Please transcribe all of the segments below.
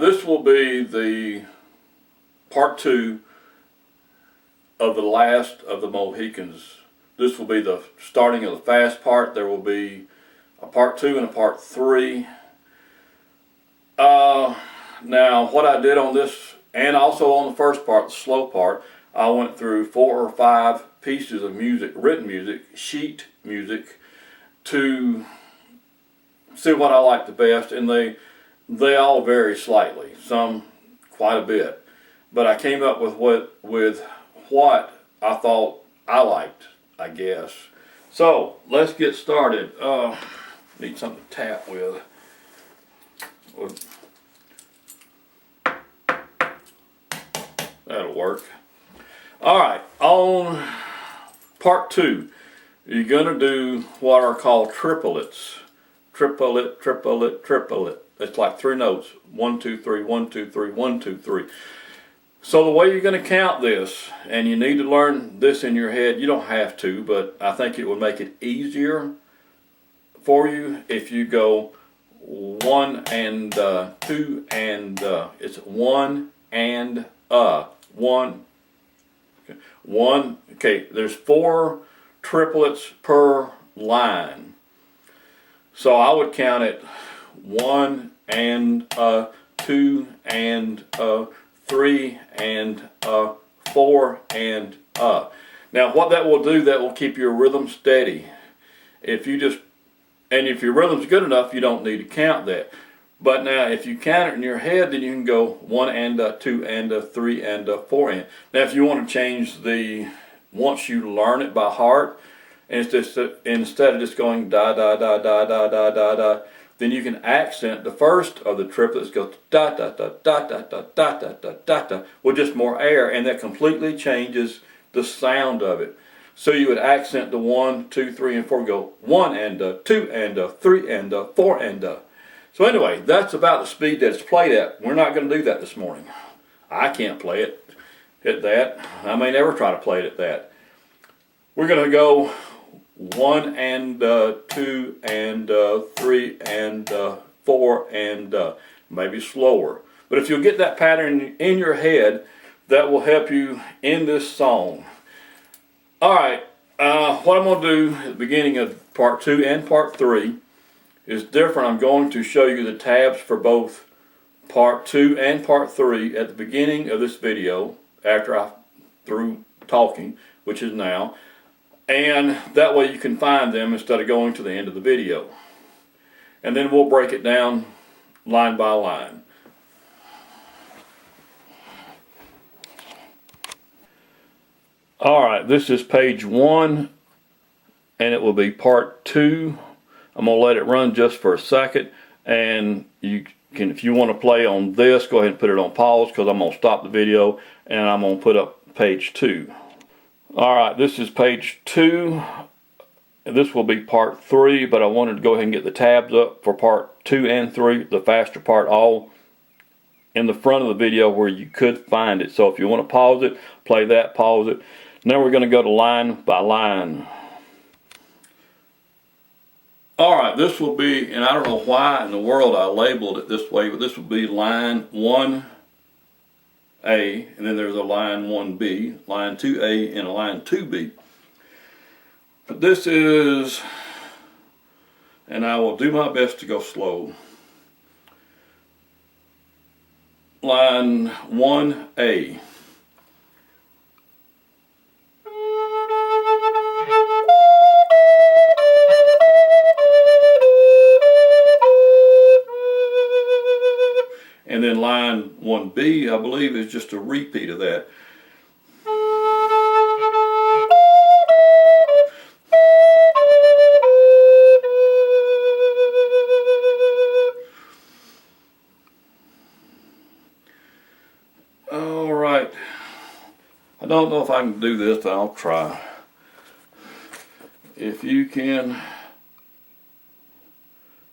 This will be the part 2 of the last of the Mohicans. This will be the starting of the fast part. There will be a part 2 and a part 3. Now what I did on this, and also on the first part, the slow part, I went through 4 or 5 pieces of music, written music, sheet music, to see what I like the best, and they all vary slightly, some quite a bit. But I came up with what I thought I liked, I guess. So let's get started. Need something to tap with. That'll work. Alright, on part 2, you're going to do what are called triplets. Triplet, triplet, triplet. It's like 3 notes. 1, 2, 3, 1, 2, 3, 1, 2, 3. So the way you're going to count this, and you need to learn this in your head, you don't have to, but I think it would make it easier for you if you go 1 and 2 and it's 1 and 1. Okay. 1. Okay, there's 4 triplets per line. So I would count it 1 and 2 and 3 and 4 and Now what that will do, that will keep your rhythm steady. If your rhythm's good enough, you don't need to count that. But now if you count it in your head, then you can go 1 and 2 and 3 and 4 and. Now if you want to change once you learn it by heart, and it's just instead of just going da da da da da da da da, then you can accent the first of the triplets, go da da da da da da da da da da da, with just more air, and that completely changes the sound of it. So you would accent the 1, 2, 3, and 4, go 1 and 2 and 3 and 4 and. So anyway, that's about the speed that it's played at. We're not going to do that this morning. I can't play it at that. I may never try to play it at that. We're going to go 1 and 2 and 3 and 4 and maybe slower. But if you'll get that pattern in your head, that will help you in this song. Alright, what I'm going to do at the beginning of part 2 and part 3 is different. I'm going to show you the tabs for both part 2 and part 3 at the beginning of this video, after I'm through talking, which is now. And that way you can find them instead of going to the end of the video. And then we'll break it down line by line. Alright, this is page 1, and it will be part 2. I'm going to let it run just for a second, and you can, if you want to play on this, go ahead and put it on pause, because I'm going to stop the video and I'm going to put up page 2. Alright, this is page 2. This will be part 3, but I wanted to go ahead and get the tabs up for part 2 and 3, the faster part, all in the front of the video where you could find it. So if you want to pause it, play that, pause it. Now we're going to go to line by line. Alright, this will be, and I don't know why in the world I labeled it this way, but this will be line 1A, and then there's a line 1B, line 2A, and a line 2B. But this is, and I will do my best to go slow, line 1A. And then line 1B, I believe, is just a repeat of that. All right. I don't know if I can do this, but I'll try. If you can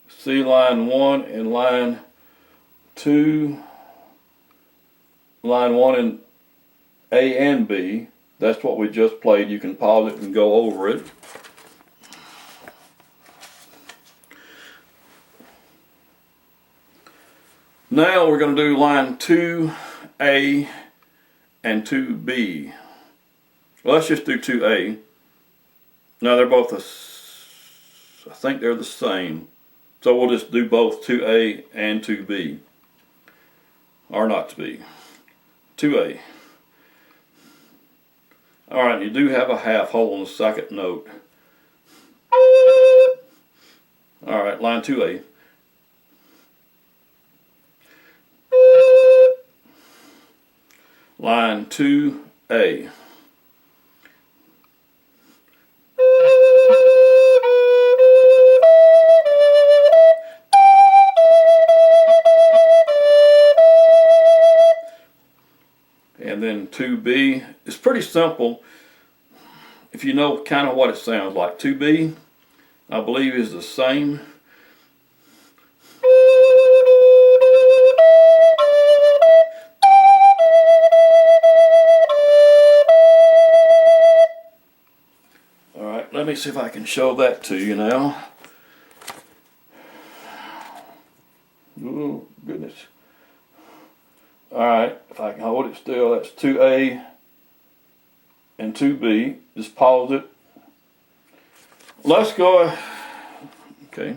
see line 1 and line 2, line 1 and A and B, that's what we just played. You can pause it and go over it. Now we're going to do line 2A and 2B. Well, let's just do 2A. Now they're both, I think they're the same. So we'll just do both 2A and 2B. Or not to be. 2A. Alright, you do have a half hole on the second note. Alright, line 2A. Line 2A. And then 2B. It's pretty simple if you know kind of what it sounds like. 2B, I believe, is the same. Alright, let me see if I can show that to you now. Oh, goodness. Alright, if I can hold it still, that's 2A and 2B. Just pause it. Let's go. Okay.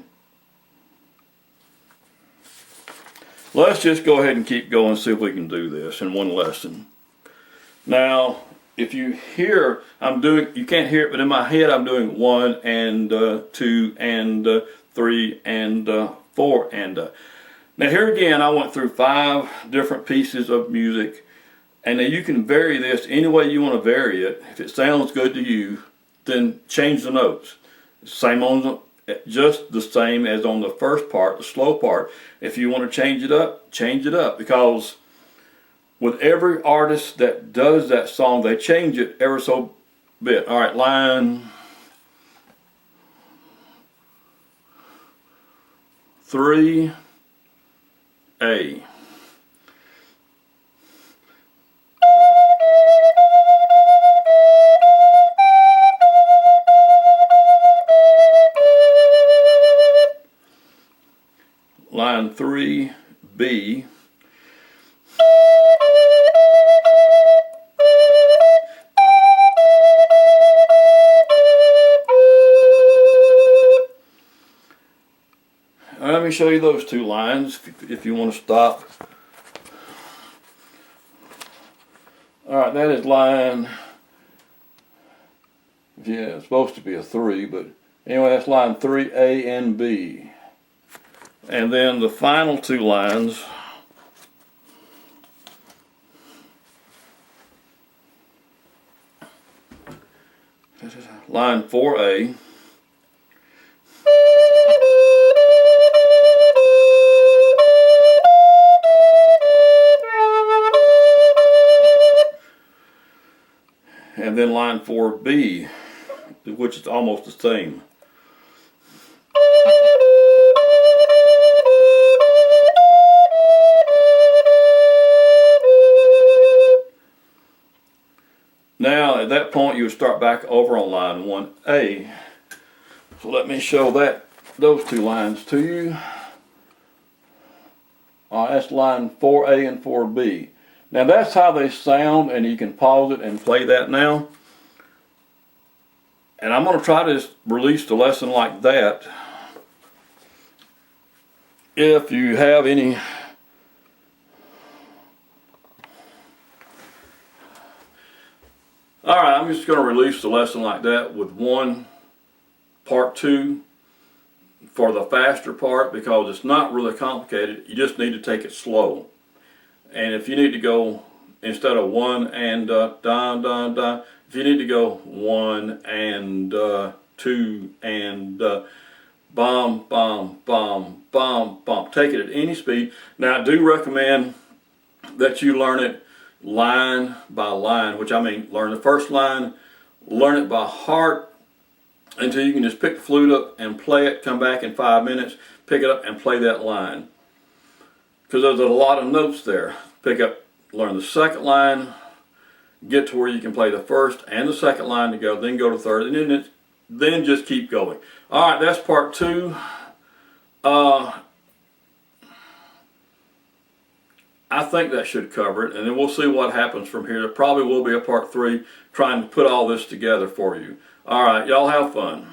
Let's just go ahead and keep going and see if we can do this in one lesson. Now, if you hear, you can't hear it, but in my head I'm doing 1 and 2 and 3 and 4 and. Now here again, I went through 5 different pieces of music, and then you can vary this any way you want to vary it. If it sounds good to you, then change the notes. Same on just the same as on the first part, the slow part. If you want to change it up, because with every artist that does that song, they change it ever so bit. All right, line 3A. Line 3B. Let me show you those 2 lines if you want to stop. Alright, that is line, yeah, it's supposed to be a 3, but anyway, that's line 3A and B. And then the final 2 lines, line 4A. And then line 4B, which is almost the same. Now at that point you would start back over on line 1A. So let me show those 2 lines to you. That's line 4A and 4B. Now that's how they sound, and you can pause it and play that now. And I'm going to try to release the lesson like that. If you have any alright, I'm just going to release the lesson like that with part 2 for the faster part, because it's not really complicated. You just need to take it slow. And if you need to go, instead of 1 and da da da, if you need to go 1 and 2 and bum bum bum bum bum, take it at any speed. Now I do recommend that you learn it line by line, which I mean learn the first line, learn it by heart until you can just pick the flute up and play it, come back in 5 minutes, pick it up and play that line. Because there's a lot of notes there. Pick up, learn the second line, get to where you can play the first and the second line together, then go to third, and then just keep going. All right, that's part 2. I think that should cover it, and then we'll see what happens from here. There probably will be a part 3 trying to put all this together for you. All right, y'all have fun.